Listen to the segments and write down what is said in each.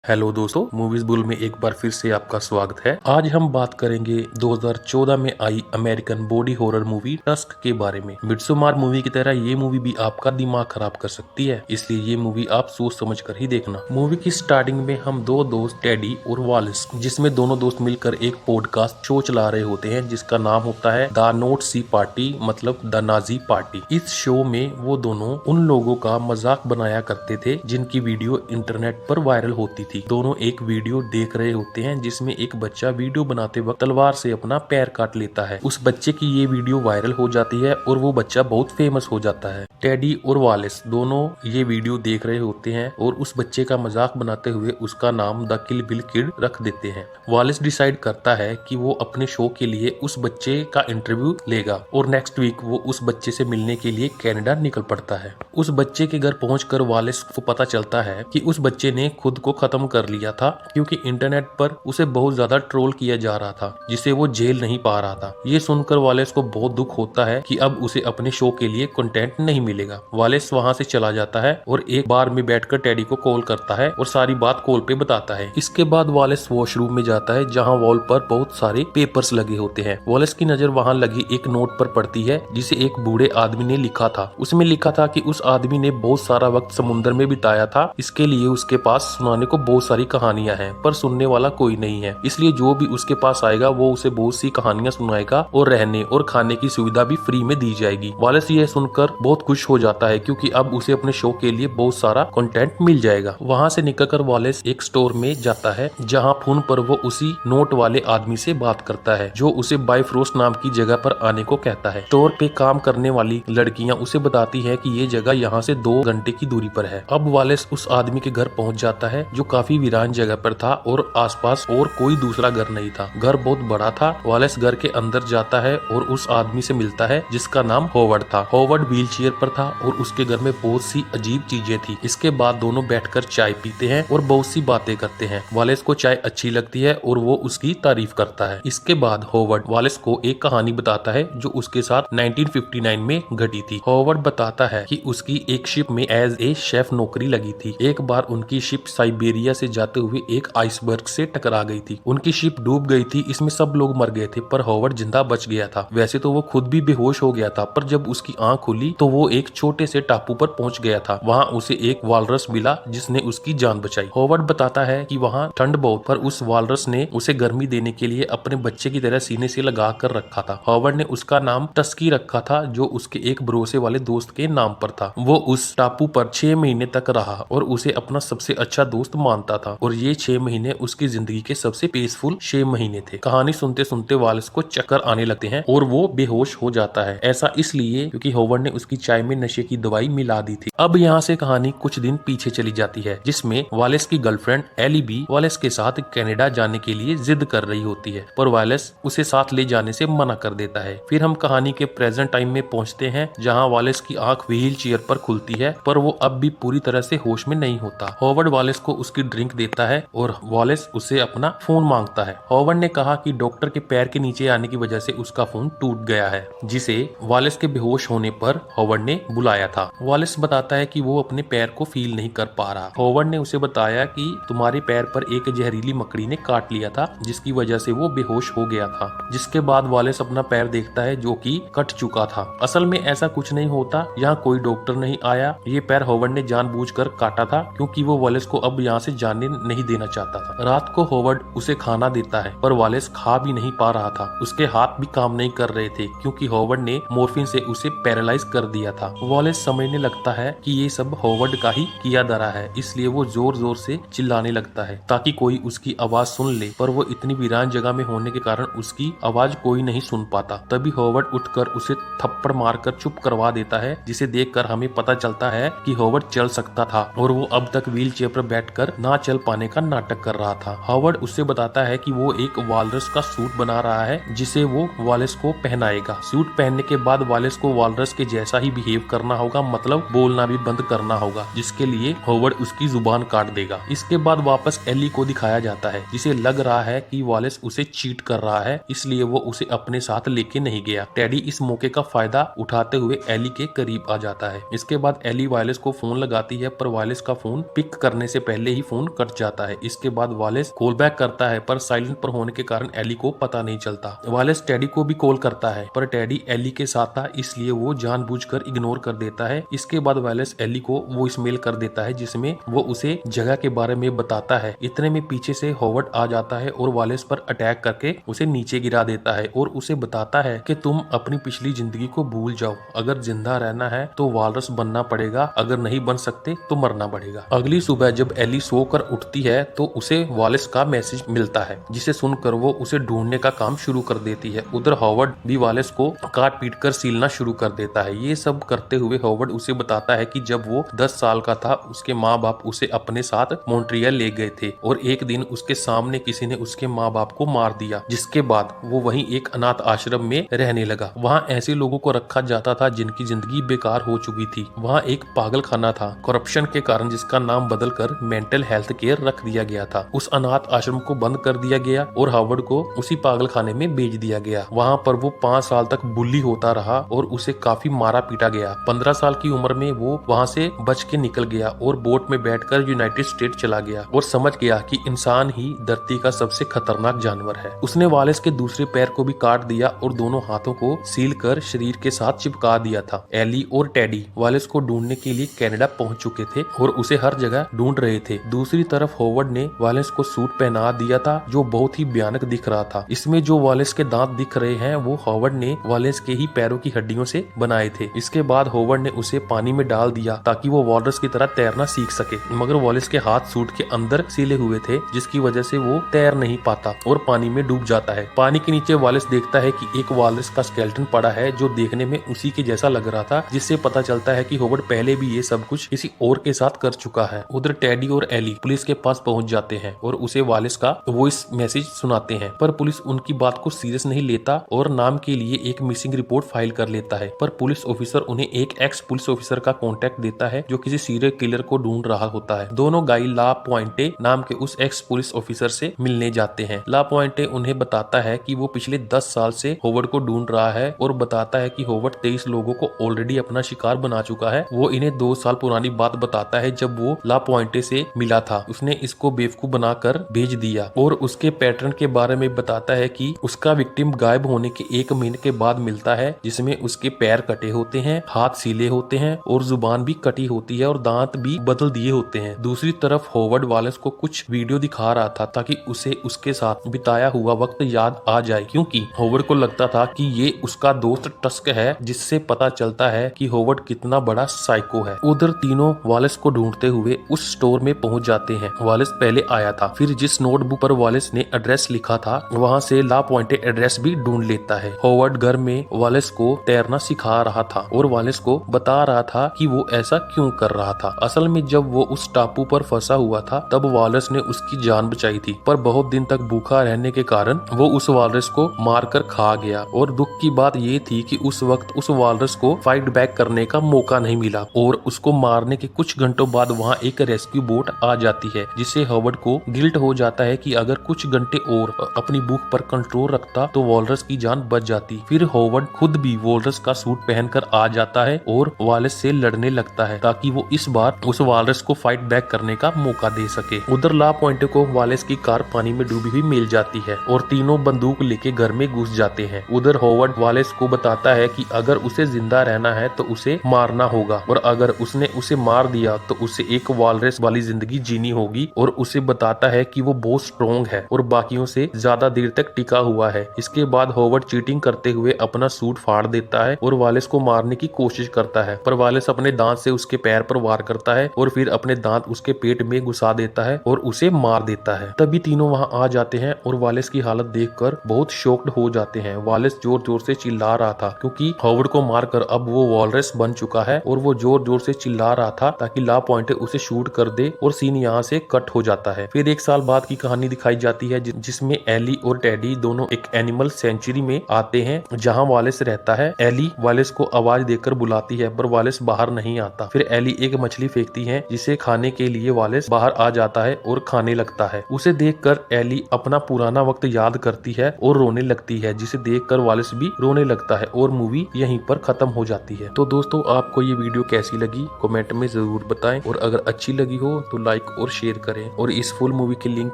Hello दोस्तों, movies bull में एक बार फिर से आपका स्वागत है। आज हम बात करेंगे 2014 में आई American body horror movie Tusk के बारे में। मिडसोमार मूवी की तरह ये मूवी भी आपका दिमाग खराब कर सकती है, इसलिए ये मूवी आप सोच समझ कर ही देखना। मूवी की स्टार्टिंग में हम दो दोस्त टेडी और वालिस, जिसमें दोनों दोस्त मिलकर एक पॉडकास्ट शो चला रहे होते हैं जिसका नाम होता है द नोट सी पार्टी, मतलब द नाजी पार्टी। इस शो में वो दोनों उन लोगों का मजाक बनाया करते थे जिनकी वीडियो इंटरनेट पर वायरल होती थी। दोनों एक वीडियो देख रहे होते हैं जिसमें एक बच्चा वीडियो बनाते वक्त तलवार से अपना पैर काट लेता है। उस बच्चे की ये वीडियो वायरल हो जाती है और वो बच्चा बहुत फेमस हो जाता है। टेडी और वालिस दोनों ये वीडियो देख रहे होते हैं और उस बच्चे का मजाक बनाते हुए उसका नाम द किल बिल किड रख देते हैं। वालिस डिसाइड करता है कि वो अपने शो के लिए उस बच्चे का इंटरव्यू लेगा और नेक्स्ट वीक वो उस बच्चे से मिलने के लिए कनाडा निकल पड़ता है। उस बच्चे के घर पहुंचकर वालिस को पता चलता है कि उस बच्चे ने खुद को खत्म कर लिया था क्योंकि इंटरनेट पर उसे बहुत ज्यादा ट्रोल किया जा रहा था जिसे वो झेल नहीं पा रहा था। ये सुनकर वालिस को बहुत दुख होता है कि अब उसे अपने शो के लिए कंटेंट नहीं मिलेगा। वालिस वहां से चला जाता है और एक बार में बैठकर टेडी को कॉल करता है और सारी बात कॉल पे बताता है। इसके बाद वालिस वॉशरूम में जाता है जहाँ वॉल पर बहुत सारे पेपर्स लगे होते हैं। वालिस की नजर वहाँ लगी एक नोट पर पड़ती है जिसे एक बूढ़े आदमी ने लिखा था। उसमें लिखा था कि उस आदमी ने बहुत सारा वक्त समुद्र में बिताया था, इसके लिए उसके पास सुनाने को बहुत सारी कहानियां हैं, पर सुनने वाला कोई नहीं है, इसलिए जो भी उसके पास आएगा वो उसे बहुत सी कहानियां सुनाएगा और रहने और खाने की सुविधा भी फ्री में दी जाएगी। वालिस यह सुनकर बहुत खुश हो जाता है क्योंकि अब उसे अपने शो के लिए बहुत सारा कंटेंट मिल जाएगा। वहाँ से निकलकर वालिस एक स्टोर में जाता है जहाँ फोन पर वो उसी नोट वाले आदमी से बात करता है जो उसे बाइफ्रोस्ट नाम की जगह पर आने को कहता है। स्टोर पे काम करने वाली लड़कियां उसे बताती है कि ये जगह यहाँ से 2 घंटे की दूरी पर है। अब वालिस उस आदमी के घर पहुँच जाता है जो काफी वीरान जगह पर था और आसपास और कोई दूसरा घर नहीं था। घर बहुत बड़ा था। वालिस घर के अंदर जाता है और उस आदमी से मिलता है जिसका नाम होवर्ड था। होवर्ड व्हील चेयर पर था और उसके घर में बहुत सी अजीब चीजें थी। इसके बाद दोनों बैठकर चाय पीते हैं और बहुत सी बातें करते हैं। वालिस को चाय अच्छी लगती है और वो उसकी तारीफ करता है। इसके बाद होवर्ड वालिस को एक कहानी बताता है जो उसके साथ 1959 में घटी थी। होवर्ड बताता है कि उसकी एक शिप में एज ए शेफ नौकरी लगी थी। एक बार उनकी शिप साइबेरिया से जाते हुए एक आइसबर्ग से टकरा गई थी। उनकी शिप डूब गई थी। इसमें सब लोग मर गए थे पर होवर्ड जिंदा बच गया था। वैसे तो वो खुद भी बेहोश हो गया था, पर जब उसकी आंख खुली तो वो एक छोटे से टापू पर पहुंच गया था। वहाँ उसे एक वालरस मिला जिसने उसकी जान बचाई। होवर्ड बताता है कि वहाँ ठंड बहुत, पर उस वालरस ने उसे गर्मी देने के लिए अपने बच्चे की तरह सीने से लगा कर रखा था। होवर्ड ने उसका नाम टस्की रखा था जो उसके एक भरोसे वाले दोस्त के नाम पर था। वो उस टापू पर 6 महीने तक रहा और उसे अपना सबसे अच्छा दोस्त मानता था और ये 6 महीने उसकी जिंदगी के सबसे पीसफुल 6 महीने थे। कहानी सुनते सुनते वालिस को चक्कर आने लगते हैं और वो बेहोश हो जाता है। ऐसा इसलिए क्योंकि होवर्ड ने उसकी चाय में नशे की दवाई मिला दी थी। अब यहाँ से कहानी कुछ दिन पीछे चली जाती है जिसमें वालिस की गर्लफ्रेंड एली बी वालिस के साथ कनाडा जाने के लिए जिद कर रही होती है, पर वालिस उसे साथ ले जाने से मना कर देता है। फिर हम कहानी के प्रेजेंट टाइम में पहुंचते हैं जहाँ वालिस की आंख व्हील चेयर पर खुलती है, पर वो अब भी पूरी तरह से होश में नहीं होता। होवर्ड वालिस को उसकी ड्रिंक देता है और वालिस उसे अपना फोन मांगता है। होवर्ड ने कहा कि डॉक्टर के पैर के नीचे आने की वजह से उसका फोन टूट गया है, जिसे वालिस के बेहोश होने पर होवर्ड ने बुलाया था। वालिस बताता है कि वो अपने पैर को फील नहीं कर पा रहा। होवर्ड ने उसे बताया कि तुम्हारे पैर पर एक जहरीली मकड़ी ने काट लिया था जिसकी वजह से वो बेहोश हो गया था। जिसके बाद वालिस अपना पैर देखता है जो कि कट चुका था। असल में ऐसा कुछ नहीं होता, यहाँ कोई डॉक्टर नहीं आया। ये पैर होवर्ड ने जानबूझकर काटा था क्योंकि वो वालिस को अब यहाँ से जाने नहीं देना चाहता था। रात को होवर्ड उसे खाना देता है पर वालिस खा भी नहीं पा रहा था। उसके हाथ भी काम नहीं कर रहे थे क्योंकि होवर्ड ने मोर्फिन से उसे पैरालाइज कर दिया था। वालिस समझने लगता है कि ये सब होवर्ड का ही किया धरा है, इसलिए वो जोर जोर से चिल्लाने लगता है ताकि कोई उसकी आवाज सुन ले, पर वो इतनी वीरान जगह में होने के कारण उसकी आवाज कोई नहीं सुन पाता। तभी होवर्ड उठकर उसे थप्पड़ मारकर चुप करवा देता है, जिसे देखकर हमें पता चलता है कि होवर्ड चल सकता था और वो अब तक व्हील चेयर पर बैठकर ना चल पाने का नाटक कर रहा था। होवर्ड उससे बताता है कि वो एक वालरस का सूट बना रहा है जिसे वो वालिस को पहनाएगा। सूट पहनने के बाद वालिस को वालरस के जैसा ही बिहेव करना होगा, मतलब बोलना भी बंद करना होगा, जिसके लिए होवर्ड उसकी जुबान काट देगा। इसके बाद वापस एली को दिखाया जाता है जिसे लग रहा है कि वालिस उसे चीट कर रहा है, इसलिए वो उसे अपने साथ लेके नहीं गया। टेडी इस मौके का फायदा उठाते हुए एली के करीब आ जाता है। इसके बाद एली वालिस को फोन लगाती है पर वालिस का फोन पिक करने से पहले ही फोन कट जाता है। इसके बाद वालेस कॉल बैक करता है पर साइलेंट पर होने के कारण एली को पता नहीं चलता। वालेस टेडी को भी कॉल करता है पर टेडी एली के साथ था इसलिए वो जानबूझकर इग्नोर कर देता है। इसके बाद वालेस एली को वॉइसमेल कर देता है जिसमें वो उसे जगह के बारे में बताता है। इतने में पीछे से हॉवर्ड आ जाता है और वालेस पर अटैक करके उसे नीचे गिरा देता है और उसे बताता है कि तुम अपनी पिछली जिंदगी को भूल जाओ, अगर जिंदा रहना है तो वालरस बनना पड़ेगा, अगर नहीं बन सकते तो मरना पड़ेगा। अगली सुबह जब एली सोकर उठती है तो उसे वालेस का मैसेज मिलता है जिसे सुनकर वो उसे ढूंढने का काम शुरू कर देती है। उधर हॉवर्ड भी वालेस को काट पीट कर सीलना शुरू कर देता है। ये सब करते हुए हॉवर्ड उसे बताता है कि जब वो 10 साल का था उसके माँ बाप उसे अपने साथ मॉन्ट्रियल ले गए थे और एक दिन उसके सामने किसी ने उसके माँ बाप को मार दिया, जिसके बाद वो वहीं एक अनाथ आश्रम में रहने लगा। वहाँ ऐसे लोगों को रखा जाता था जिनकी जिंदगी बेकार हो चुकी थी। वहाँ एक पागल खाना था करप्शन के कारण जिसका नाम बदलकर मेंटल हेल्थ केयर रख दिया गया था। उस अनाथ आश्रम को बंद कर दिया गया और हॉवर्ड को उसी पागल खाने में भेज दिया गया। वहाँ पर वो 5 साल तक बुली होता रहा और उसे काफी मारा पीटा गया। 15 साल की उम्र में वो वहाँ से बच के निकल गया और बोट में बैठकर यूनाइटेड स्टेट चला गया और समझ गया कि इंसान ही धरती का सबसे खतरनाक जानवर है। उसने वालेस के दूसरे पैर को भी काट दिया और दोनों हाथों को सील कर शरीर के साथ चिपका दिया था। एली और टेडी वालेस को ढूंढने के लिए कनाडा पहुंच चुके थे और उसे हर जगह ढूंढ रहे थे। दूसरी तरफ हॉवर्ड ने वालेस को सूट पहना दिया था जो बहुत ही भयानक दिख रहा था। इसमें जो वालेस के दांत दिख रहे हैं वो हॉवर्ड ने वालेस के ही पैरों की हड्डियों से बनाए थे। इसके बाद हॉवर्ड ने उसे पानी में डाल दिया ताकि वो वॉलरस की तरह तैरना सीख सके, मगर वालेस के हाथ सूट के अंदर सीले हुए थे जिसकी वजह से वो तैर नहीं पाता और पानी में डूब जाता है। पानी के नीचे वालेस देखता है कि एक वालेस का स्केलेटन पड़ा है जो देखने में उसी के जैसा लग रहा था, जिससे पता चलता है कि हॉवर्ड पहले भी ये सब कुछ किसी और के साथ कर चुका है। उधर टेडी और एली पुलिस के पास पहुंच जाते हैं और उसे वालेस का वॉइस मैसेज सुनाते हैं, पर पुलिस उनकी बात को सीरियस नहीं लेता और नाम के लिए एक मिसिंग रिपोर्ट फाइल कर लेता है। पर पुलिस ऑफिसर उन्हें एक एक्स पुलिस ऑफिसर का कॉन्टेक्ट देता है जो किसी सीरियल किलर को ढूंढ रहा होता है। दोनों गाय ला पॉइंटे नाम के उस एक्स पुलिस ऑफिसर से मिलने जाते हैं। ला पॉइंटे उन्हें बताता है कि वो पिछले 10 साल से हॉवर्ड को ढूंढ रहा है और बताता है कि हॉवर्ड 23 लोगों को ऑलरेडी अपना शिकार बना चुका है। वो इन्हें 2 साल पुरानी बात बताता है जब वो ला पॉइंटे से मिला था, उसने इसको बेवकूफ बनाकर भेज दिया और उसके पैटर्न के बारे में बताता है कि उसका विक्टिम गायब होने के 1 महीने के बाद मिलता है जिसमें उसके पैर कटे होते हैं, हाथ सीले होते हैं और जुबान भी कटी होती है और दांत भी बदल दिए होते हैं। दूसरी तरफ हॉवर्ड वालेस को कुछ वीडियो दिखा रहा था ताकि उसे उसके साथ बिताया हुआ वक्त याद आ जाए, क्योंकि हॉवर्ड को लगता था कि ये उसका दोस्त टस्क है, जिससे पता चलता है कि हॉवर्ड कितना बड़ा साइको है। उधर तीनों वालेस को ढूंढते हुए उस स्टोर में पहुंच जाते हैं। वालेस पहले आया था, फिर जिस नोटबुक पर वालेस ने एड्रेस लिखा था वहां से ला पॉइंटे एड्रेस भी ढूंढ लेता है। हॉवर्ड घर में वालेस को तैरना सिखा रहा था और वालेस को बता रहा था कि वो ऐसा क्यों कर रहा था। असल में जब वो उस टापू पर फंसा हुआ था तब वालेस ने उसकी जान बचाई थी, पर बहुत दिन तक भूखा रहने के कारण वो उस वालरस को मारकर खा गया और दुख की बात ये थी कि उस वक्त उस वालरस को फाइट बैक करने का मौका नहीं मिला और उसको मारने के कुछ घंटों बाद वहाँ एक रेस्क्यू बोट आ जाती है, जिससे हॉवर्ड को गिल्ट हो जाता है कि अगर कुछ घंटे और अपनी भूख पर कंट्रोल रखता तो वालरस की जान बच जाती। फिर हॉवर्ड खुद भी वालरस का सूट पहनकर आ जाता है और वालेस से लड़ने लगता है ताकि वो इस बार उस वालरस को फाइट बैक करने का मौका दे सके। उधर ला पॉइंटे को वालेस की कार पानी में डूबी हुई मिल जाती है और तीनों बंदूक लेके घर में घुस जाते हैं। उधर हॉवर्ड वालेस को बताता है कि अगर उसे जिंदा रहना है तो उसे मारना होगा और अगर उसने उसे मार दिया तो उसे एक वालरस वाली जिंदगी जीनी होगी, और उसे बताता है कि वो बहुत स्ट्रॉन्ग है और बाकियों से ज्यादा देर तक टिका हुआ है। इसके बाद हॉवर्ड चीटिंग करते हुए अपना सूट फाड़ देता है और वालेस को मारने की कोशिश करता है, पर वालेस अपने दांत से उसके पैर पर वार करता है और फिर अपने दांत उसके पेट में घुसा देता है और उसे मार देता है। तभी तीनों वहां आ जाते हैं और वालेस की हालत देखकर बहुत शॉक्ड हो जाते हैं। वालेस जोर जोर से चिल्ला रहा था क्योंकि हॉवर्ड को मारकर अब वो वॉलरस बन चुका है और वो जोर जोर से चिल्ला रहा था ताकि ला पॉइंटे उसे शूट कर दे और सीन यहाँ से कट हो जाता है। फिर 1 साल बाद की कहानी दिखाई जाती है जिसमें एली और टेडी दोनों एक एनिमल सेंचुरी में आते हैं जहाँ वालेस रहता है। एली वालेस को आवाज देकर बुलाती है पर वालेस बाहर नहीं आता। फिर एली एक मछली फेंकती है जिसे खाने के लिए वालेस बाहर आ जाता है और खाने लगता है। उसे देखकर एली अपना पुराना वक्त याद करती है और रोने लगती है, जिसे देखकर वालेस भी रोने लगता है और मूवी यहीं पर खत्म हो जाती है। तो दोस्तों, आपको ये वीडियो कैसी लगी कमेंट में जरूर बताएं और अगर अच्छी लगी हो तो लाइक लाइक और शेयर करें और इस फुल मूवी के लिंक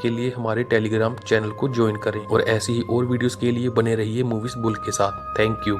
के लिए हमारे टेलीग्राम चैनल को ज्वाइन करें और ऐसी ही और वीडियोस के लिए बने रहिए मूवीज बुल के साथ। Thank you.